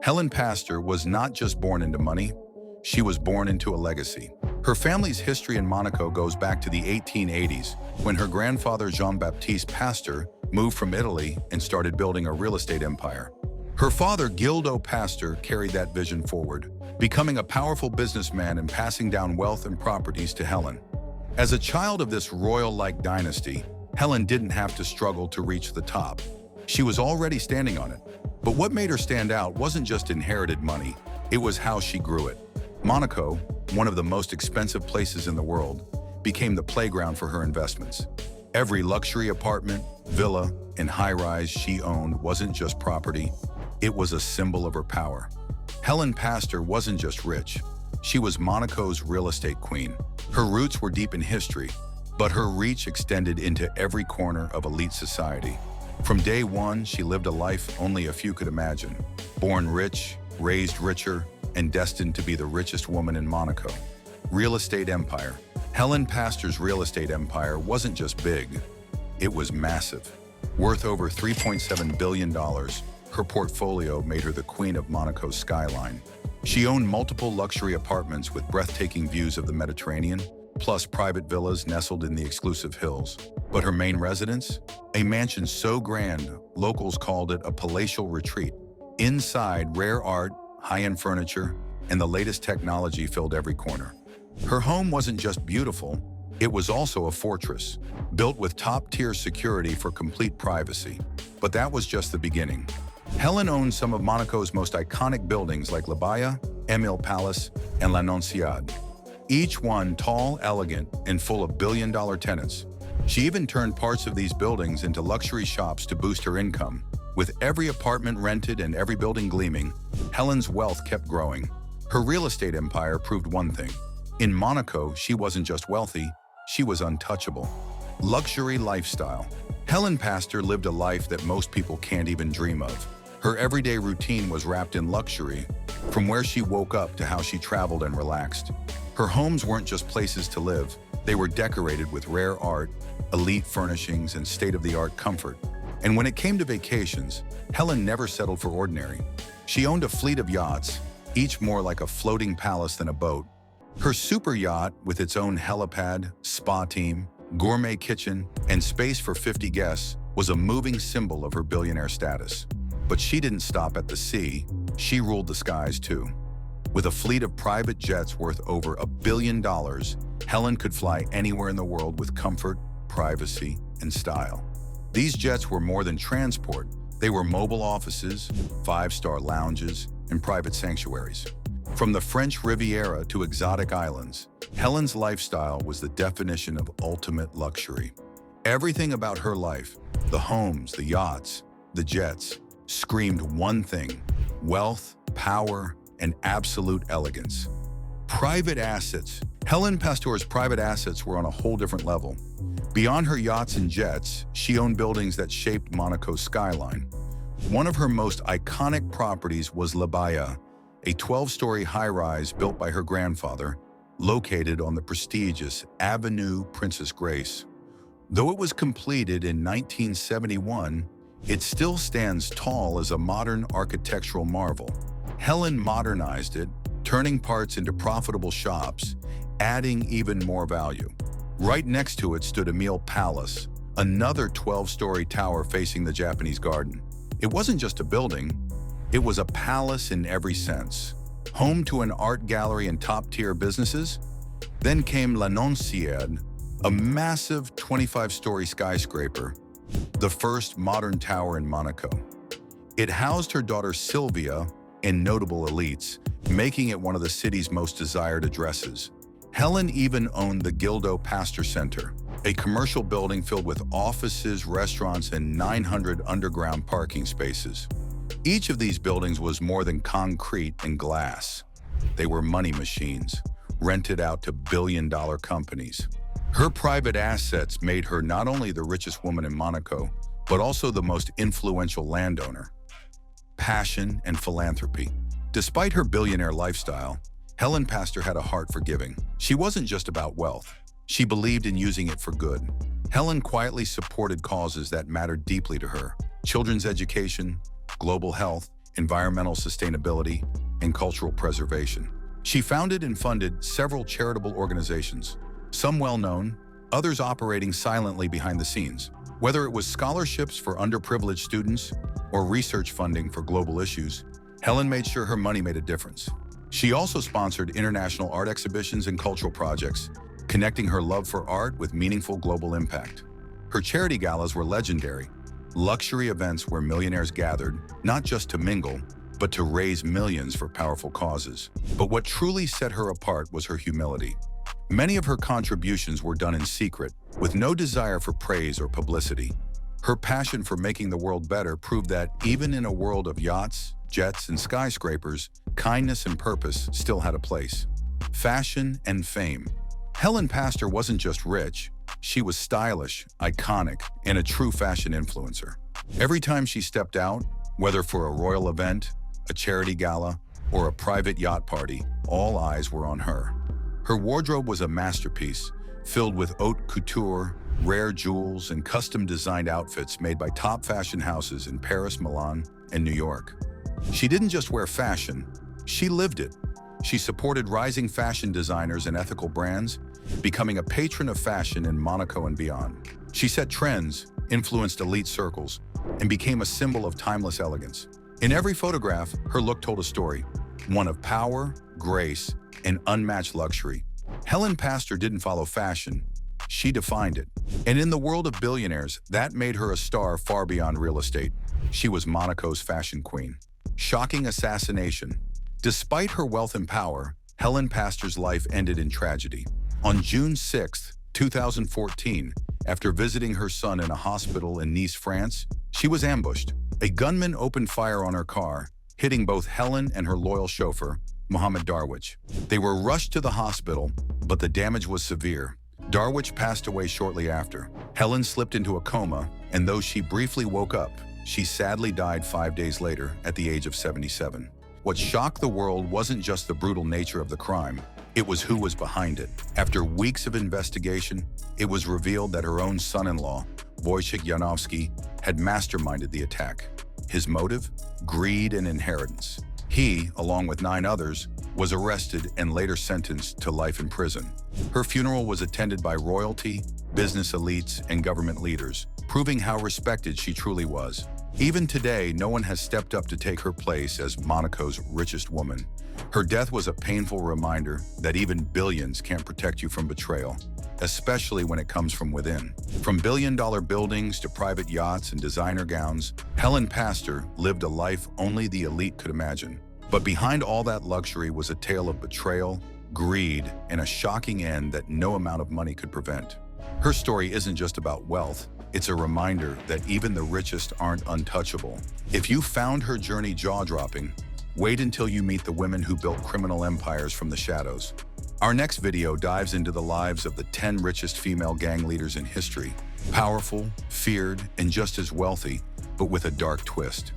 Helen Pastor was not just born into money, she was born into a legacy. Her family's history in Monaco goes back to the 1880s, when her grandfather Jean-Baptiste Pasteur moved from Italy and started building a real estate empire. Her father, Gildo Pasteur, carried that vision forward, becoming a powerful businessman and passing down wealth and properties to Helen. As a child of this royal-like dynasty, Helen didn't have to struggle to reach the top. She was already standing on it. But what made her stand out wasn't just inherited money, it was how she grew it. Monaco, one of the most expensive places in the world, became the playground for her investments. Every luxury apartment, villa, and high-rise she owned wasn't just property, it was a symbol of her power. Helen Pastor wasn't just rich, she was Monaco's real estate queen. Her roots were deep in history, but her reach extended into every corner of elite society. From day one, she lived a life only a few could imagine. Born rich, raised richer, and destined to be the richest woman in Monaco. Real estate empire. Helen Pastor's real estate empire wasn't just big, it was massive. Worth over $3.7 billion, her portfolio made her the queen of Monaco's skyline. She owned multiple luxury apartments with breathtaking views of the Mediterranean, plus private villas nestled in the exclusive hills. But her main residence? A mansion so grand, locals called it a palatial retreat. Inside, rare art, high-end furniture, and the latest technology filled every corner. Her home wasn't just beautiful, it was also a fortress, built with top-tier security for complete privacy. But that was just the beginning. Helen owned some of Monaco's most iconic buildings like l'Abbaye, Émile Palace, and l'Annonciade. Each one tall, elegant, and full of billion-dollar tenants. She even turned parts of these buildings into luxury shops to boost her income. With every apartment rented and every building gleaming, Helen's wealth kept growing. Her real estate empire proved one thing. In Monaco, she wasn't just wealthy, she was untouchable. Luxury lifestyle. Helen Pastor lived a life that most people can't even dream of. Her everyday routine was wrapped in luxury, from where she woke up to how she traveled and relaxed. Her homes weren't just places to live, they were decorated with rare art, elite furnishings, and state-of-the-art comfort. And when it came to vacations, Helen never settled for ordinary. She owned a fleet of yachts, each more like a floating palace than a boat. Her super yacht, with its own helipad, spa team, gourmet kitchen, and space for 50 guests, was a moving symbol of her billionaire status. But she didn't stop at the sea, she ruled the skies too. With a fleet of private jets worth over $1 billion, Helen could fly anywhere in the world with comfort, privacy, and style. These jets were more than transport. They were mobile offices, five-star lounges, and private sanctuaries. From the French Riviera to exotic islands, Helen's lifestyle was the definition of ultimate luxury. Everything about her life, the homes, the yachts, the jets, screamed one thing: wealth, power, and absolute elegance. Private assets. Helen Pastor's private assets were on a whole different level. Beyond her yachts and jets, she owned buildings that shaped Monaco's skyline. One of her most iconic properties was l'Abbaye, a 12-story high-rise built by her grandfather, located on the prestigious Avenue Princess Grace. Though it was completed in 1971, it still stands tall as a modern architectural marvel. Helen modernized it, turning parts into profitable shops, adding even more value. Right next to it stood Émile Palace, another 12-story tower facing the Japanese garden. It wasn't just a building, it was a palace in every sense. Home to an art gallery and top-tier businesses. Then came l'Annonciade, a massive 25-story skyscraper, the first modern tower in Monaco. It housed her daughter Sylvia and notable elites, making it one of the city's most desired addresses. Helen even owned the Gildo Pastor Center, a commercial building filled with offices, restaurants, and 900 underground parking spaces. Each of these buildings was more than concrete and glass. They were money machines, rented out to billion-dollar companies. Her private assets made her not only the richest woman in Monaco, but also the most influential landowner. Passion and philanthropy. Despite her billionaire lifestyle, Helen Pastor had a heart for giving. She wasn't just about wealth. She believed in using it for good. Helen quietly supported causes that mattered deeply to her: children's education, global health, environmental sustainability, and cultural preservation. She founded and funded several charitable organizations, some well-known, others operating silently behind the scenes. Whether it was scholarships for underprivileged students or research funding for global issues, Helen made sure her money made a difference. She also sponsored international art exhibitions and cultural projects, connecting her love for art with meaningful global impact. Her charity galas were legendary, luxury events where millionaires gathered, not just to mingle, but to raise millions for powerful causes. But what truly set her apart was her humility. Many of her contributions were done in secret, with no desire for praise or publicity. Her passion for making the world better proved that even in a world of yachts, jets, and skyscrapers, kindness and purpose still had a place. Fashion and fame. Helen Pastor wasn't just rich, she was stylish, iconic, and a true fashion influencer. Every time she stepped out, whether for a royal event, a charity gala, or a private yacht party, all eyes were on her. Her wardrobe was a masterpiece, filled with haute couture, rare jewels, and custom-designed outfits made by top fashion houses in Paris, Milan, and New York. She didn't just wear fashion, she lived it. She supported rising fashion designers and ethical brands, becoming a patron of fashion in Monaco and beyond. She set trends, influenced elite circles, and became a symbol of timeless elegance. In every photograph, her look told a story, one of power, grace, and unmatched luxury. Helen Pastor didn't follow fashion, she defined it. And in the world of billionaires, that made her a star far beyond real estate. She was Monaco's fashion queen. Shocking assassination. Despite her wealth and power, Helen Pastor's life ended in tragedy. On June 6, 2014, after visiting her son in a hospital in Nice, France, she was ambushed. A gunman opened fire on her car, hitting both Helen and her loyal chauffeur, Mohammed Darwish. They were rushed to the hospital, but the damage was severe. Darwish passed away shortly after. Helen slipped into a coma, and though she briefly woke up, she sadly died 5 days later at the age of 77. What shocked the world wasn't just the brutal nature of the crime, it was who was behind it. After weeks of investigation, it was revealed that her own son-in-law, Wojciech Janowski, had masterminded the attack. His motive? Greed and inheritance. He, along with 9 others, was arrested and later sentenced to life in prison. Her funeral was attended by royalty, business elites, and government leaders, proving how respected she truly was. Even today, no one has stepped up to take her place as Monaco's richest woman. Her death was a painful reminder that even billions can't protect you from betrayal, especially when it comes from within. From billion-dollar buildings to private yachts and designer gowns, Helen Pastor lived a life only the elite could imagine. But behind all that luxury was a tale of betrayal, greed, and a shocking end that no amount of money could prevent. Her story isn't just about wealth, it's a reminder that even the richest aren't untouchable. If you found her journey jaw-dropping, wait until you meet the women who built criminal empires from the shadows. Our next video dives into the lives of the 10 richest female gang leaders in history. Powerful, feared, and just as wealthy, but with a dark twist.